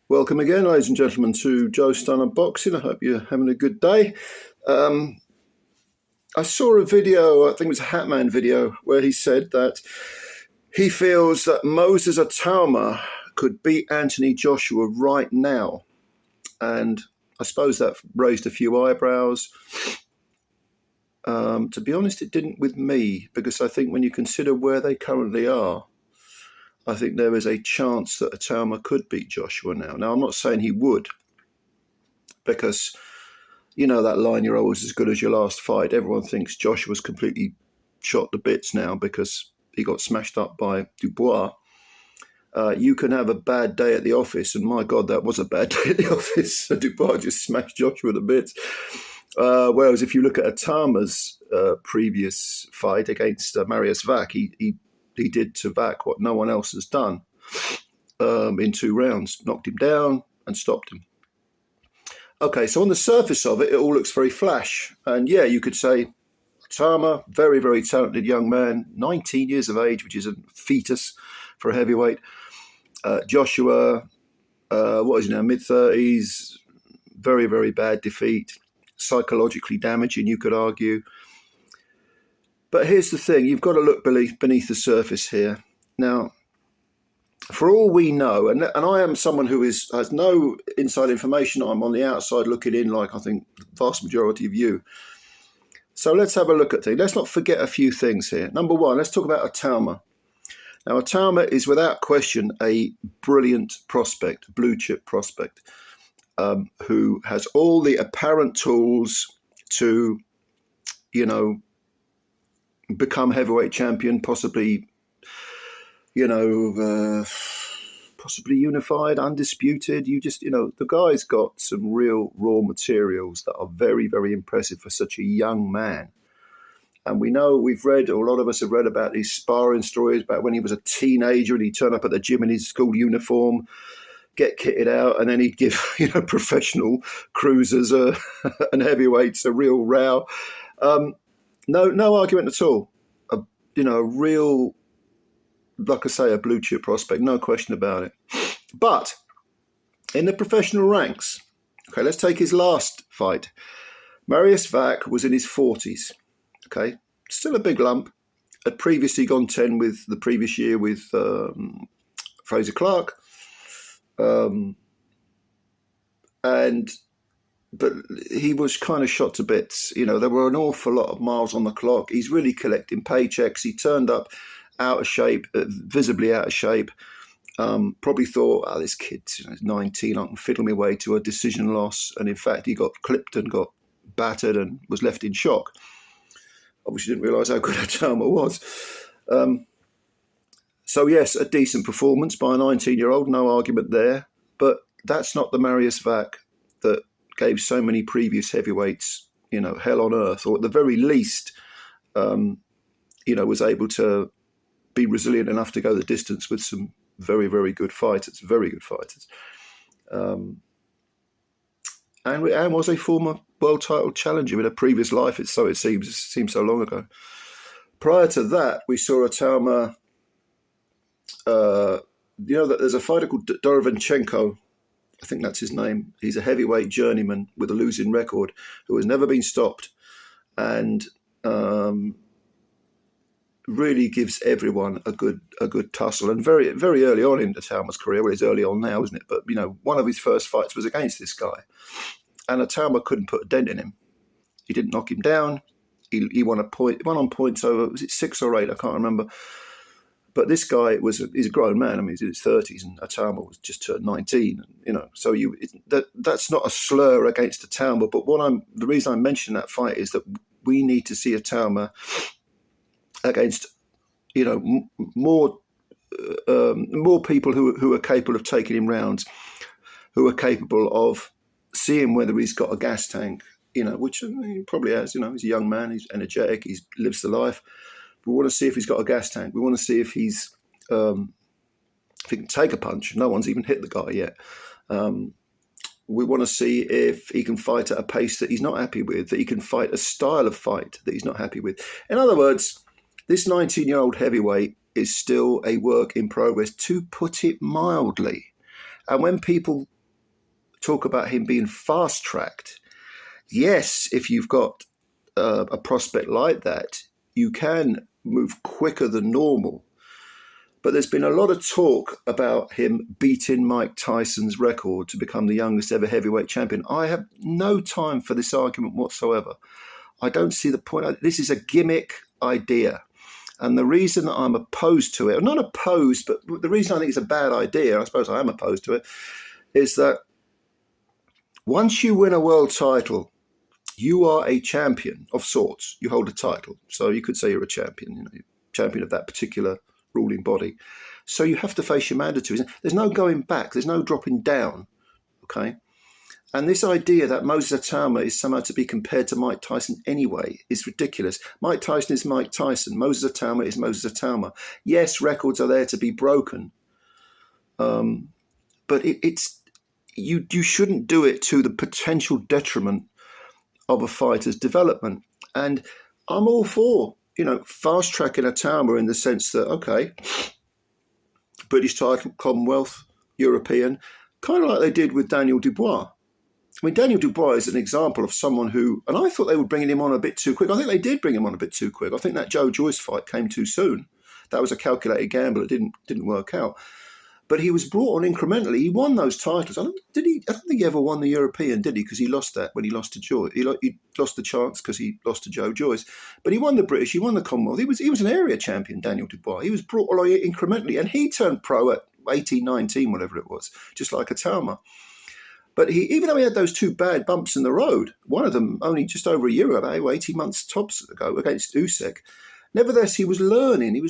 Welcome again, ladies and gentlemen, to Joe Stunner Boxing. I hope you're having a good day. I saw a video, I think it was a Hatman video, where he said that he feels that Moses Itauma could beat Anthony Joshua right now. And I suppose that raised a few eyebrows. To be honest, it didn't with me, because I think when you consider where they currently are, I think there is a chance that Itauma could beat Joshua now. Now, I'm not saying he would, because, you know, that line, you're always as good as your last fight. Everyone thinks Joshua's completely shot to bits now because he got smashed up by Dubois. You can have a bad day at the office, and my God, that was a bad day at the office. Dubois just smashed Joshua to bits. Whereas if you look at Itauma's previous fight against Marius Vac, he did to Vac what no one else has done in 2 rounds. Knocked him down and stopped him. Okay, so on the surface of it, it all looks very flash. And yeah, you could say Itauma, very, very talented young man, 19 years of age, which is a fetus for a heavyweight. Joshua, what is he now, mid-30s, very, very bad defeat, psychologically damaging, you could argue. But here's the thing, you've got to look beneath the surface here. Now, for all we know, and I am someone who has no inside information, I'm on the outside looking in like I think the vast majority of you. So let's have a look at things. Let's not forget a few things here. Number one, let's talk about Itauma. Now, Itauma is without question a brilliant prospect, blue chip prospect, who has all the apparent tools to, you know, become heavyweight champion, possibly, you know, possibly unified, undisputed. The guy's got some real raw materials that are very, very impressive for such a young man. And we know, we've read, or a lot of us have read about these sparring stories about when he was a teenager and he'd turn up at the gym in his school uniform, get kitted out, and then he'd give, professional cruisers and heavyweights a real row. No argument at all. A real, like I say, a blue chip prospect, no question about it. But in the professional ranks, okay, let's take his last fight. Marius Vac was in his 40s, okay, still a big lump. Had previously gone 10 with the previous year with Fraser Clark. But he was kind of shot to bits. There were an awful lot of miles on the clock. He's really collecting paychecks. He turned up out of shape, visibly out of shape. Probably thought, this kid's 19, I can fiddle my way to a decision loss. And in fact, he got clipped and got battered and was left in shock. Obviously didn't realise how good Itauma was. So yes, a decent performance by a 19-year-old, no argument there. But that's not the Marius Vac that gave so many previous heavyweights, hell on earth, or at the very least, was able to be resilient enough to go the distance with some very, very good fighters, and was a former world title challenger in a previous life. It seems so long ago. Prior to that, we saw Itauma. That there's a fighter called Dorovenchenko. I think that's his name. He's a heavyweight journeyman with a losing record who has never been stopped, and really gives everyone a good tussle. And very, very early on in Itauma's career, well, it's early on now, isn't it? But one of his first fights was against this guy, and Itauma couldn't put a dent in him. He didn't knock him down. He won on points over, was it 6 or 8? I can't remember. But this guy he's a grown man. I mean, he's in his 30s, and Itauma was just turned 19. So that's not a slur against Itauma. But the reason I mention that fight is that we need to see Itauma against, more people who are capable of taking him rounds, who are capable of seeing whether he's got a gas tank, which he probably has. He's a young man, he's energetic, he lives the life. We want to see if he's got a gas tank. We want to see if he can take a punch. No one's even hit the guy yet. We want to see if he can fight at a pace that he's not happy with, that he can fight a style of fight that he's not happy with. In other words, this 19-year-old heavyweight is still a work in progress, to put it mildly. And when people talk about him being fast-tracked. Yes, if you've got a prospect like that, you can move quicker than normal. But there's been a lot of talk about him beating Mike Tyson's record to become the youngest ever heavyweight champion. I have no time for this argument whatsoever. I don't see the point. This is a gimmick idea. And the reason I'm opposed to it, or not opposed, but the reason I think it's a bad idea, I suppose I am opposed to it, is that once you win a world title, you are a champion of sorts. You hold a title. So you could say you're a champion, champion of that particular ruling body. So you have to face your mandatories. There's no going back. There's no dropping down. Okay. And this idea that Moses Itauma is somehow to be compared to Mike Tyson anyway is ridiculous. Mike Tyson is Mike Tyson. Moses Itauma is Moses Itauma. Yes, records are there to be broken. But you shouldn't do it to the potential detriment of a fighter's development. And I'm all for, fast tracking Itauma in the sense that, okay, British title, Commonwealth, European, kind of like they did with Daniel Dubois. I mean, Daniel Dubois is an example of someone who, and I thought they were bringing him on a bit too quick. I think they did bring him on a bit too quick. I think that Joe Joyce fight came too soon. That was a calculated gamble. It didn't work out. But he was brought on incrementally. He won those titles. I don't think he ever won the European, did he? Because he lost that when he lost to Joyce. He lost the chance because he lost to Joe Joyce. But he won the British. He won the Commonwealth. He was an area champion, Daniel Dubois. He was brought along incrementally, and he turned pro at 18, 19, whatever it was, just like Itauma. But even though he had those two bad bumps in the road, one of them only just over a year ago, 18 months tops ago against Usyk, nevertheless, he was learning.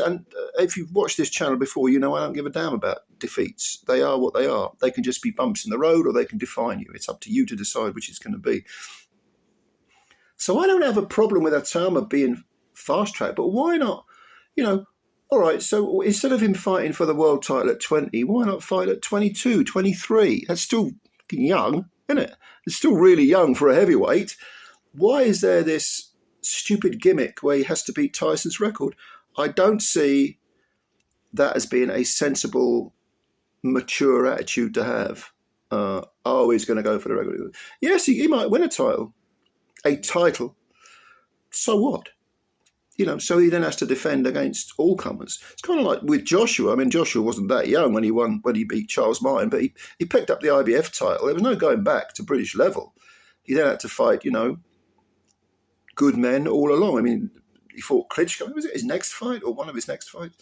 And if you've watched this channel before, I don't give a damn about defeats. They are what they are. They can just be bumps in the road or they can define you. It's up to you to decide which it's going to be. So I don't have a problem with Itauma being fast-tracked, but why not, all right, so instead of him fighting for the world title at 20, why not fight at 22, 23? That's still young, isn't it? It's still really young for a heavyweight. Why is there this stupid gimmick where he has to beat Tyson's record? I don't see that as being a sensible, mature attitude to have. He's going to go for the record. Yes, he might win a title. So what? So he then has to defend against all comers. It's kind of like with Joshua. I mean, Joshua wasn't that young when he beat Charles Martin, but he picked up the IBF title. There was no going back to British level. He then had to fight, good men all along. I mean, he fought Klitschko. Was it his next fight or one of his next fights?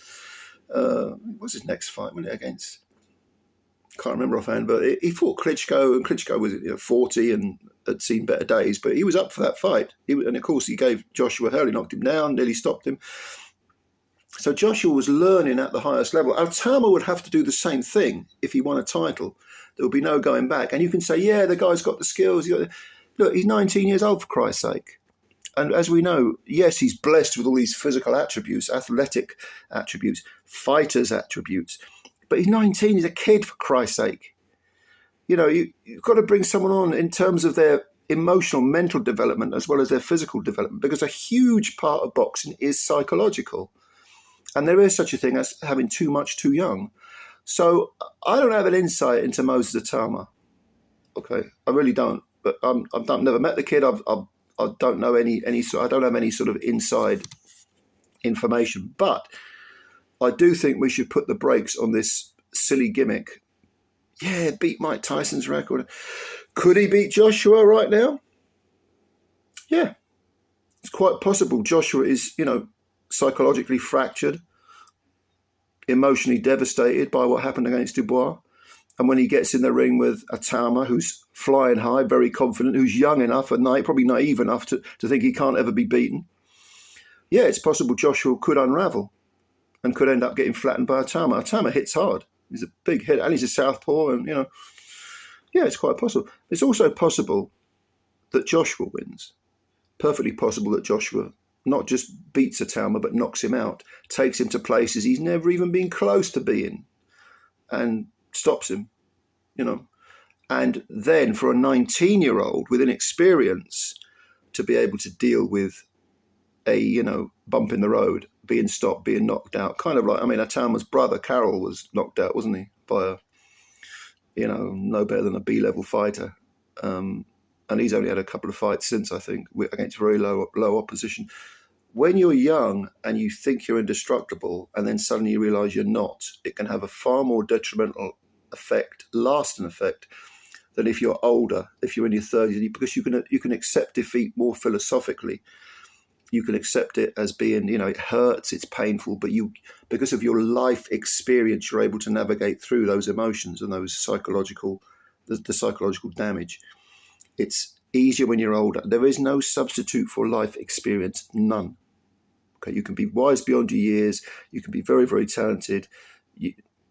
What was his next fight? Wasn't it against? Can't remember offhand, but he fought Klitschko, and Klitschko was 40 and had seen better days, but he was up for that fight. And of course, he gave Joshua hell. He knocked him down, nearly stopped him. So Joshua was learning at the highest level. Itauma would have to do the same thing if he won a title. There would be no going back. And you can say, yeah, the guy's got the skills. Look, he's 19 years old, for Christ's sake. And as we know, yes, he's blessed with all these physical attributes, athletic attributes, fighters' attributes. But he's 19, he's a kid, for Christ's sake. You've got to bring someone on in terms of their emotional, mental development as well as their physical development, because a huge part of boxing is psychological. And there is such a thing as having too much too young. So I don't have an insight into Moses Itauma. Okay, I really don't. But I've never met the kid. I don't know I don't have any sort of inside information. But I do think we should put the brakes on this silly gimmick. Yeah, beat Mike Tyson's record. Could he beat Joshua right now? Yeah, it's quite possible. Joshua is, psychologically fractured, emotionally devastated by what happened against Dubois. And when he gets in the ring with Itauma, who's flying high, very confident, who's young enough and probably naive enough to think he can't ever be beaten, yeah, it's possible Joshua could unravel and could end up getting flattened by Itauma. Itauma hits hard. He's a big hitter, and he's a southpaw, and, yeah, it's quite possible. It's also possible that Joshua wins. Perfectly possible that Joshua not just beats Itauma, but knocks him out, takes him to places he's never even been close to being, and stops him, And then for a 19-year-old with inexperience to be able to deal with a, bump in the road, being stopped, being knocked out, kind of like, Itauma's brother, Carol, was knocked out, wasn't he, by you know, no better than a B-level fighter. And he's only had a couple of fights since, I think, against very low opposition. When you're young and you think you're indestructible and then suddenly you realise you're not, it can have a far more detrimental effect, lasting effect, than if you're older, if you're in your 30s, because you can accept defeat more philosophically. You can accept it as being, you know, it hurts, it's painful, but because of your life experience, you're able to navigate through those emotions and those the psychological damage. It's easier when you're older. There is no substitute for life experience, none. Okay, you can be wise beyond your years, you can be very, very talented,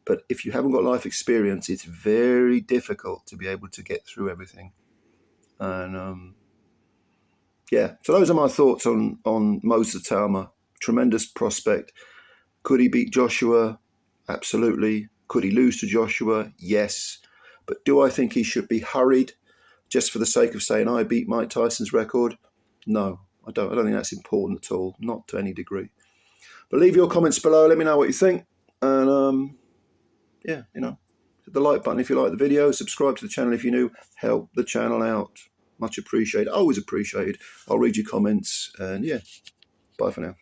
but if you haven't got life experience, it's very difficult to be able to get through everything. And yeah, so those are my thoughts on Moses Itauma. Tremendous prospect. Could he beat Joshua? Absolutely. Could he lose to Joshua? Yes. But do I think he should be hurried just for the sake of saying I beat Mike Tyson's record? No, I don't think that's important at all, not to any degree. But leave your comments below. Let me know what you think. And yeah, you know, hit the like button if you like the video. Subscribe to the channel if you're new. Help the channel out. Much appreciated. Always appreciated. I'll read your comments. And yeah, bye for now.